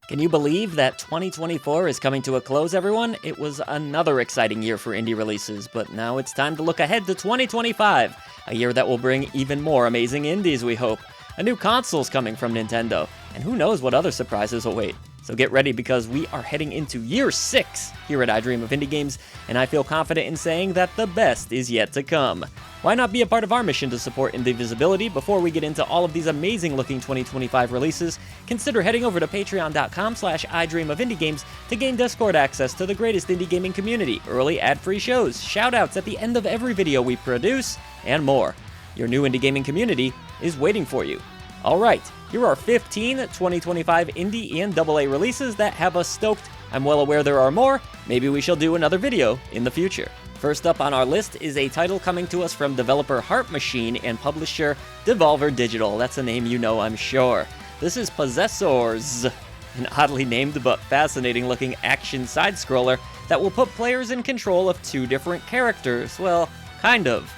Can you believe that 2024 is coming to a close, everyone? It was another exciting year for indie releases, but now it's time to look ahead to 2025, a year that will bring even more amazing indies, we hope. A new console's coming from Nintendo, and who knows what other surprises await. So get ready because we are heading into year 6 here at I Dream of Indie Games, and I feel confident in saying that the best is yet to come. Why not be a part of our mission to support indie visibility? Before we get into all of these amazing looking 2025 releases, consider heading over to patreon.com/idreamofindiegames to gain Discord access to the greatest indie gaming community, early ad-free shows, shoutouts at the end of every video we produce, and more. Your new indie gaming community is waiting for you. Alright, here are 15 2025 indie and AA releases that have us stoked. I'm well aware there are more, maybe we shall do another video in the future. First up on our list is a title coming to us from developer Heart Machine and publisher Devolver Digital. That's a name you know, I'm sure. This is Possessors, an oddly named but fascinating looking action side-scroller that will put players in control of 2 different characters. Well, kind of.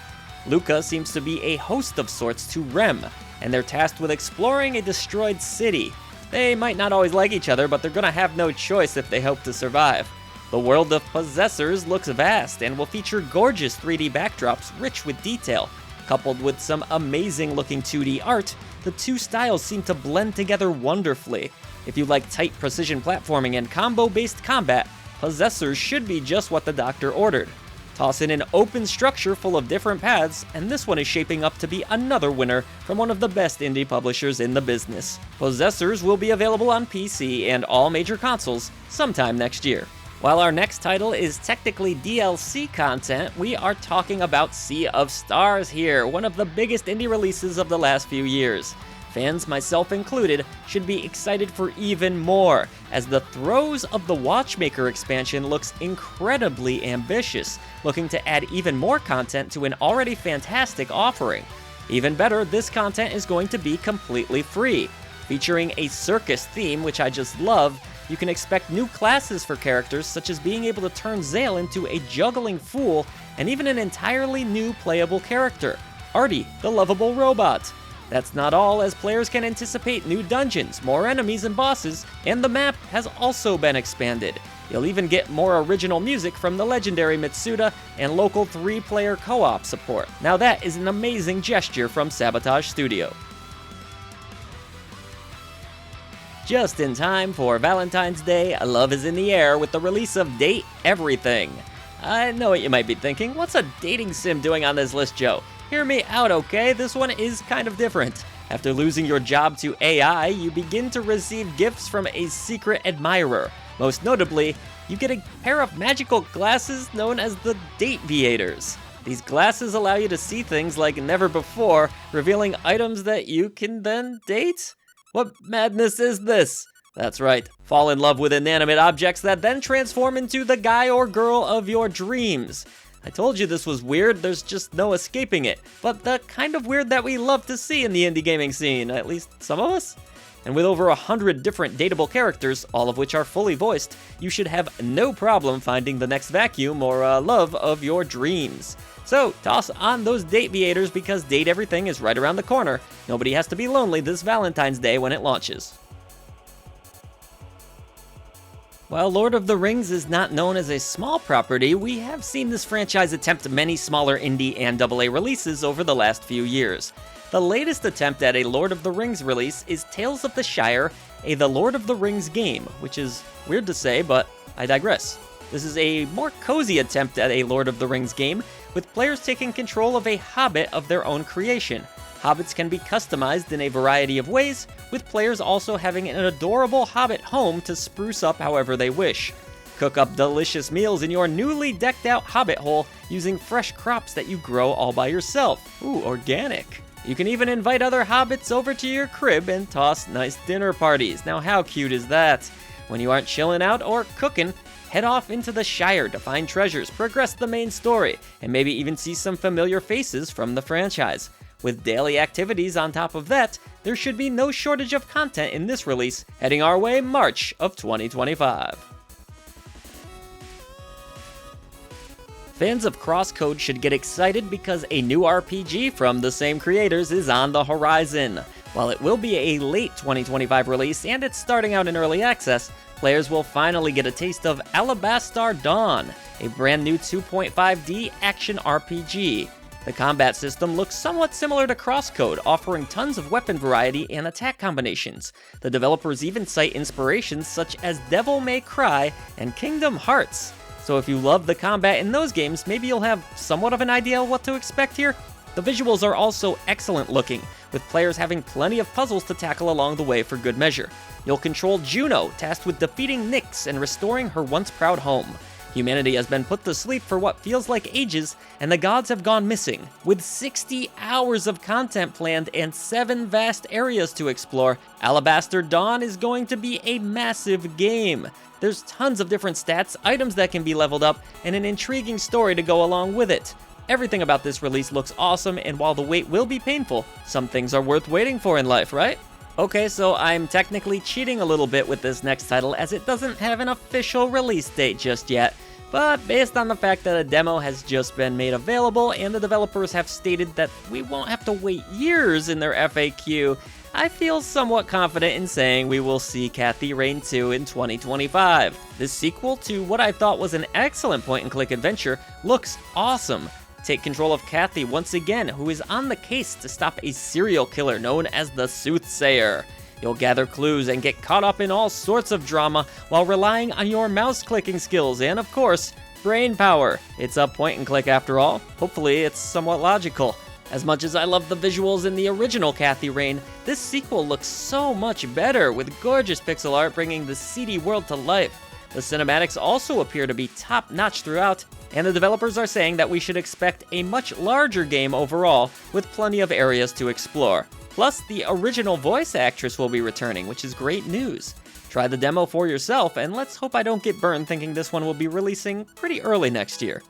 Luca seems to be a host of sorts to Rem, and they're tasked with exploring a destroyed city. They might not always like each other, but they're gonna have no choice if they hope to survive. The world of Possessors looks vast and will feature gorgeous 3D backdrops rich with detail. Coupled with some amazing looking 2D art, the 2 styles seem to blend together wonderfully. If you like tight precision platforming and combo-based combat, Possessors should be just what the doctor ordered. Toss in an open structure full of different paths, and this one is shaping up to be another winner from one of the best indie publishers in the business. Possessors will be available on PC and all major consoles sometime next year. While our next title is technically DLC content, we are talking about Sea of Stars here, one of the biggest indie releases of the last few years. Fans, myself included, should be excited for even more, as the Throes of the Watchmaker expansion looks incredibly ambitious, looking to add even more content to an already fantastic offering. Even better, this content is going to be completely free. Featuring a circus theme, which I just love, you can expect new classes for characters, such as being able to turn Zale into a juggling fool, and even an entirely new playable character, Artie, the lovable robot. That's not all, as players can anticipate new dungeons, more enemies and bosses, and the map has also been expanded. You'll even get more original music from the legendary Mitsuda and local 3-player co-op support. Now that is an amazing gesture from Sabotage Studio. Just in time for Valentine's Day, love is in the air with the release of Date Everything. I know what you might be thinking, what's a dating sim doing on this list, Joe? Hear me out, okay? This one is kind of different. After losing your job to AI, you begin to receive gifts from a secret admirer. Most notably, you get a pair of magical glasses known as the Dateviators. These glasses allow you to see things like never before, revealing items that you can then date? What madness is this? That's right, fall in love with inanimate objects that then transform into the guy or girl of your dreams. I told you this was weird, there's just no escaping it, but the kind of weird that we love to see in the indie gaming scene, at least some of us? And with over 100 different dateable characters, all of which are fully voiced, you should have no problem finding the next vacuum or love of your dreams. So, toss on those Dateviators because Date Everything is right around the corner. Nobody has to be lonely this Valentine's Day when it launches. While Lord of the Rings is not known as a small property, we have seen this franchise attempt many smaller indie and AA releases over the last few years. The latest attempt at a Lord of the Rings release is Tales of the Shire, a The Lord of the Rings game, which is weird to say, but I digress. This is a more cozy attempt at a Lord of the Rings game, with players taking control of a hobbit of their own creation. Hobbits can be customized in a variety of ways, with players also having an adorable hobbit home to spruce up however they wish. Cook up delicious meals in your newly decked out hobbit hole using fresh crops that you grow all by yourself. Ooh, organic. You can even invite other hobbits over to your crib and toss nice dinner parties. Now how cute is that? When you aren't chilling out or cooking, head off into the Shire to find treasures, progress the main story, and maybe even see some familiar faces from the franchise. With daily activities on top of that, there should be no shortage of content in this release, heading our way March of 2025. Fans of Crosscode should get excited because a new RPG from the same creators is on the horizon. While it will be a late 2025 release and it's starting out in early access, players will finally get a taste of Alabaster Dawn, a brand new 2.5D action RPG. The combat system looks somewhat similar to Crosscode, offering tons of weapon variety and attack combinations. The developers even cite inspirations such as Devil May Cry and Kingdom Hearts. So if you love the combat in those games, maybe you'll have somewhat of an idea of what to expect here. The visuals are also excellent looking, with players having plenty of puzzles to tackle along the way for good measure. You'll control Juno, tasked with defeating Nyx and restoring her once proud home. Humanity has been put to sleep for what feels like ages, and the gods have gone missing. With 60 hours of content planned and 7 vast areas to explore, Alabaster Dawn is going to be a massive game. There's tons of different stats, items that can be leveled up, and an intriguing story to go along with it. Everything about this release looks awesome, and while the wait will be painful, some things are worth waiting for in life, right? Okay, so I'm technically cheating a little bit with this next title as it doesn't have an official release date just yet, but based on the fact that a demo has just been made available and the developers have stated that we won't have to wait years in their FAQ, I feel somewhat confident in saying we will see Cathy Rain 2 in 2025. This sequel to what I thought was an excellent point-and-click adventure looks awesome. Take control of Cathy once again, who is on the case to stop a serial killer known as the Soothsayer. You'll gather clues and get caught up in all sorts of drama while relying on your mouse-clicking skills and, of course, brain power. It's a point-and-click after all. Hopefully, it's somewhat logical. As much as I love the visuals in the original Cathy Rain, this sequel looks so much better, with gorgeous pixel art bringing the seedy world to life. The cinematics also appear to be top-notch throughout, and the developers are saying that we should expect a much larger game overall, with plenty of areas to explore. Plus, the original voice actress will be returning, which is great news. Try the demo for yourself, and let's hope I don't get burned thinking this one will be releasing pretty early next year.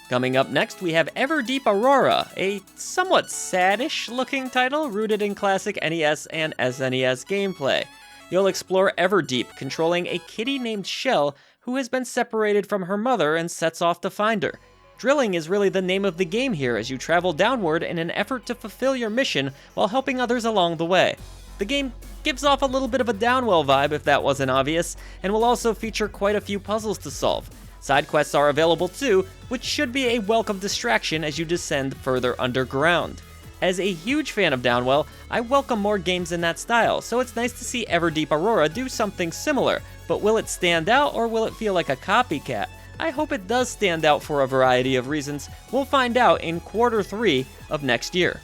Coming up next, we have Everdeep Aurora, a somewhat saddish looking title rooted in classic NES and SNES gameplay. You'll explore Everdeep, controlling a kitty named Shell who has been separated from her mother and sets off to find her. Drilling is really the name of the game here as you travel downward in an effort to fulfill your mission while helping others along the way. The game gives off a little bit of a Downwell vibe if that wasn't obvious, and will also feature quite a few puzzles to solve. Side quests are available too, which should be a welcome distraction as you descend further underground. As a huge fan of Downwell, I welcome more games in that style, so it's nice to see Everdeep Aurora do something similar, but will it stand out or will it feel like a copycat? I hope it does stand out for a variety of reasons. We'll find out in Q3 of next year.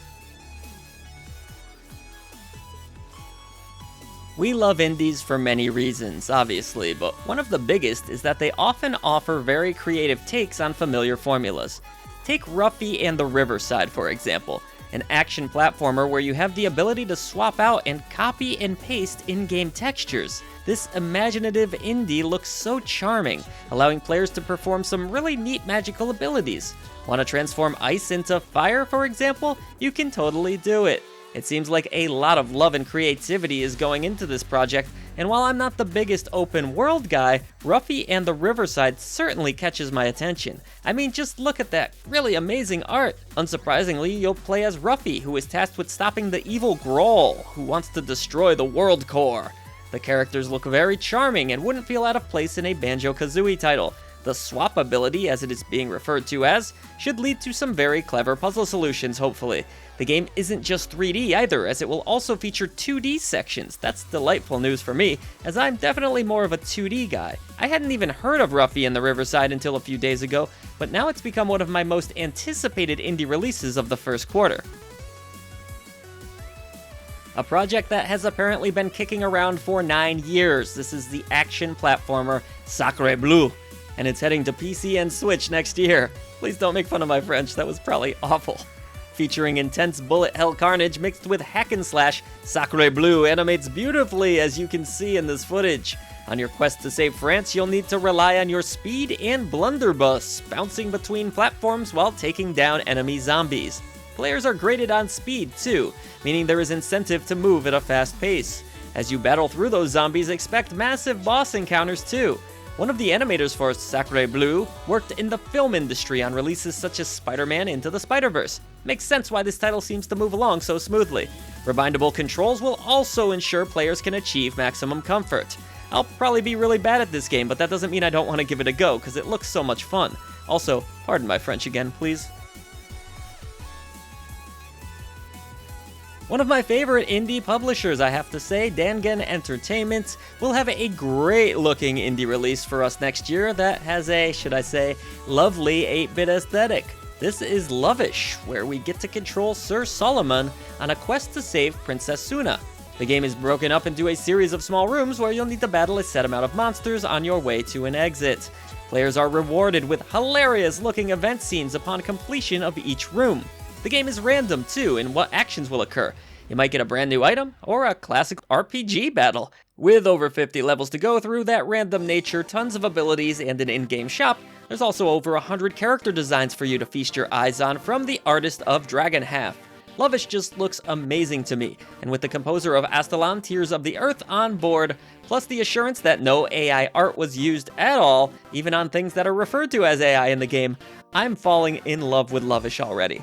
We love indies for many reasons, obviously, but one of the biggest is that they often offer very creative takes on familiar formulas. Take Ruffy and the Riverside, for example, an action platformer where you have the ability to swap out and copy and paste in-game textures. This imaginative indie looks so charming, allowing players to perform some really neat magical abilities. Want to transform ice into fire, for example? You can totally do it. It seems like a lot of love and creativity is going into this project, and while I'm not the biggest open world guy, Ruffy and the Riverside certainly catches my attention. I mean, just look at that really amazing art. Unsurprisingly, you'll play as Ruffy, who is tasked with stopping the evil Groll, who wants to destroy the world core. The characters look very charming and wouldn't feel out of place in a Banjo-Kazooie title. The swap ability, as it is being referred to as, should lead to some very clever puzzle solutions, hopefully. The game isn't just 3D either, as it will also feature 2D sections. That's delightful news for me, as I'm definitely more of a 2D guy. I hadn't even heard of Ruffy and the Riverside until a few days ago, but now it's become one of my most anticipated indie releases of the first quarter. A project that has apparently been kicking around for 9 years. This is the action platformer Sacre Bleu, and it's heading to PC and Switch next year. Please don't make fun of my French, that was probably awful. Featuring intense bullet hell carnage mixed with hack and slash, Sacre Bleu animates beautifully as you can see in this footage. On your quest to save France, you'll need to rely on your speed and blunderbuss, bouncing between platforms while taking down enemy zombies. Players are graded on speed too, meaning there is incentive to move at a fast pace. As you battle through those zombies, expect massive boss encounters too. One of the animators for Sacre Bleu worked in the film industry on releases such as Spider-Man Into the Spider-Verse. Makes sense why this title seems to move along so smoothly. Rewindable controls will also ensure players can achieve maximum comfort. I'll probably be really bad at this game, but that doesn't mean I don't want to give it a go, because it looks so much fun. Also, pardon my French again, please. One of my favorite indie publishers, I have to say, Dangan Entertainment, will have a great-looking indie release for us next year that has a, should I say, lovely 8-bit aesthetic. This is Lovish, where we get to control Sir Solomon on a quest to save Princess Suna. The game is broken up into a series of small rooms where you'll need to battle a set amount of monsters on your way to an exit. Players are rewarded with hilarious-looking event scenes upon completion of each room. The game is random, too, in what actions will occur. You might get a brand new item, or a classic RPG battle. With over 50 levels to go through, that random nature, tons of abilities, and an in-game shop, there's also over 100 character designs for you to feast your eyes on from the artist of Dragon Half. Lovish just looks amazing to me, and with the composer of Astalon Tears of the Earth on board, plus the assurance that no AI art was used at all, even on things that are referred to as AI in the game, I'm falling in love with Lovish already.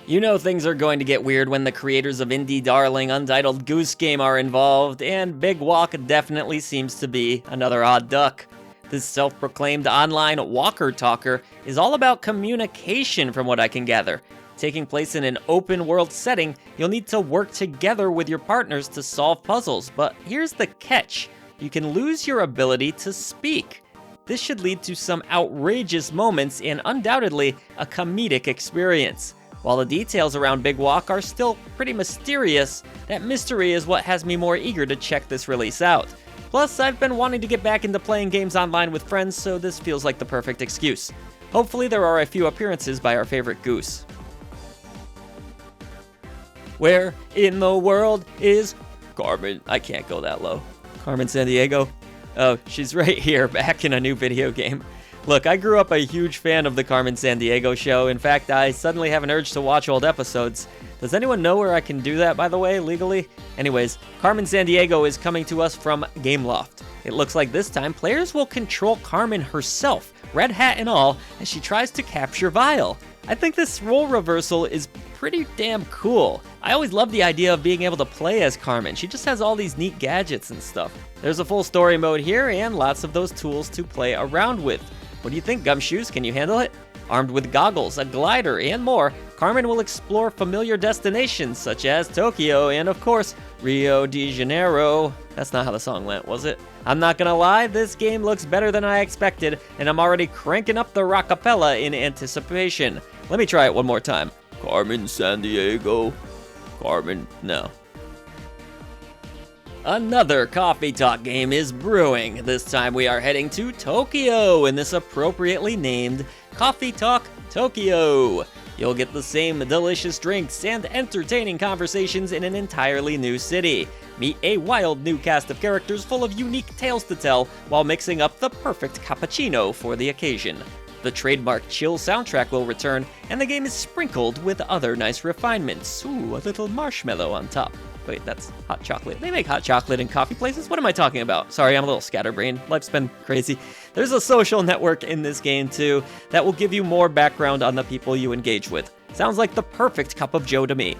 You know things are going to get weird when the creators of indie darling Untitled Goose Game are involved, and Big Walk definitely seems to be another odd duck. This self-proclaimed online walker talker is all about communication from what I can gather. Taking place in an open world setting, you'll need to work together with your partners to solve puzzles, but here's the catch. You can lose your ability to speak. This should lead to some outrageous moments and undoubtedly a comedic experience. While the details around Big Walk are still pretty mysterious, that mystery is what has me more eager to check this release out. Plus, I've been wanting to get back into playing games online with friends, so this feels like the perfect excuse. Hopefully there are a few appearances by our favorite goose. Where in the world is Carmen? I can't go that low. Carmen Sandiego? Oh, she's right here, back in a new video game. Look, I grew up a huge fan of the Carmen Sandiego show. In fact, I suddenly have an urge to watch old episodes. Does anyone know where I can do that, by the way, legally? Anyways, Carmen Sandiego is coming to us from Gameloft. It looks like this time players will control Carmen herself, red hat and all, as she tries to capture Vile. I think this role reversal is pretty damn cool. I always loved the idea of being able to play as Carmen. She just has all these neat gadgets and stuff. There's a full story mode here and lots of those tools to play around with. What do you think, Gumshoes? Can you handle it? Armed with goggles, a glider, and more, Carmen will explore familiar destinations such as Tokyo and, of course, Rio de Janeiro. That's not how the song went, was it? I'm not gonna lie, this game looks better than I expected, and I'm already cranking up the rockapella in anticipation. Let me try it one more time. Carmen Sandiego. Carmen, no. Another Coffee Talk game is brewing. This time we are heading to Tokyo in this appropriately named Coffee Talk Tokyo. You'll get the same delicious drinks and entertaining conversations in an entirely new city. Meet a wild new cast of characters full of unique tales to tell while mixing up the perfect cappuccino for the occasion. The trademark chill soundtrack will return, and the game is sprinkled with other nice refinements. Ooh, a little marshmallow on top. Wait, that's hot chocolate. They make hot chocolate in coffee places? What am I talking about? Sorry, I'm a little scatterbrained. Life's been crazy. There's a social network in this game, too, that will give you more background on the people you engage with. Sounds like the perfect cup of joe to me.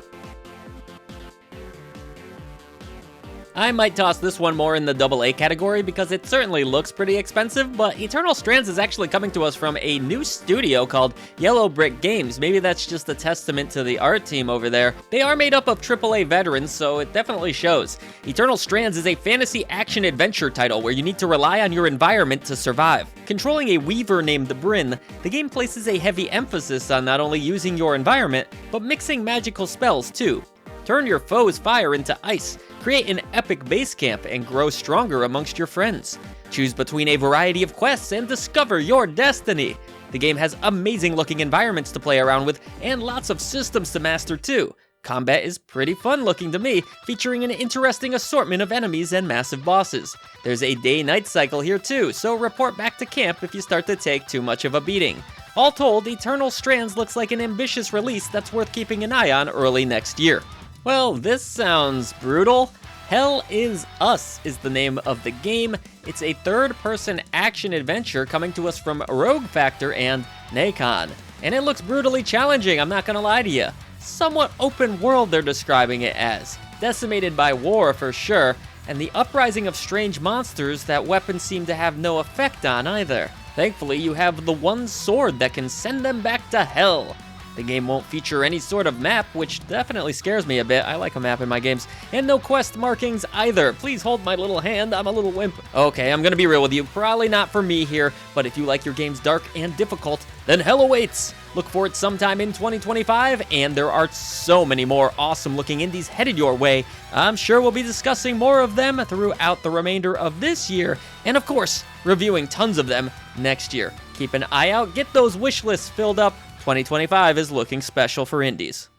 I might toss this one more in the AA category because it certainly looks pretty expensive, but Eternal Strands is actually coming to us from a new studio called Yellow Brick Games. Maybe that's just a testament to the art team over there. They are made up of AAA veterans, so it definitely shows. Eternal Strands is a fantasy action-adventure title where you need to rely on your environment to survive. Controlling a weaver named Bryn, the game places a heavy emphasis on not only using your environment, but mixing magical spells too. Turn your foe's fire into ice, create an epic base camp, and grow stronger amongst your friends. Choose between a variety of quests and discover your destiny. The game has amazing looking environments to play around with and lots of systems to master too. Combat is pretty fun looking to me, featuring an interesting assortment of enemies and massive bosses. There's a day-night cycle here too, so report back to camp if you start to take too much of a beating. All told, Eternal Strands looks like an ambitious release that's worth keeping an eye on early next year. Well, this sounds brutal. Hell Is Us is the name of the game. It's a third-person action-adventure coming to us from Rogue Factor and Nacon. And it looks brutally challenging, I'm not gonna lie to you. Somewhat open world they're describing it as. Decimated by war for sure, and the uprising of strange monsters that weapons seem to have no effect on either. Thankfully, you have the one sword that can send them back to hell. The game won't feature any sort of map, which definitely scares me a bit. I like a map in my games. And no quest markings either. Please hold my little hand, I'm a little wimp. Okay, I'm gonna be real with you. Probably not for me here, but if you like your games dark and difficult, then hell awaits. Look for it sometime in 2025, and there are so many more awesome looking indies headed your way. I'm sure we'll be discussing more of them throughout the remainder of this year, and of course, reviewing tons of them next year. Keep an eye out, get those wish lists filled up. 2025 is looking special for indies.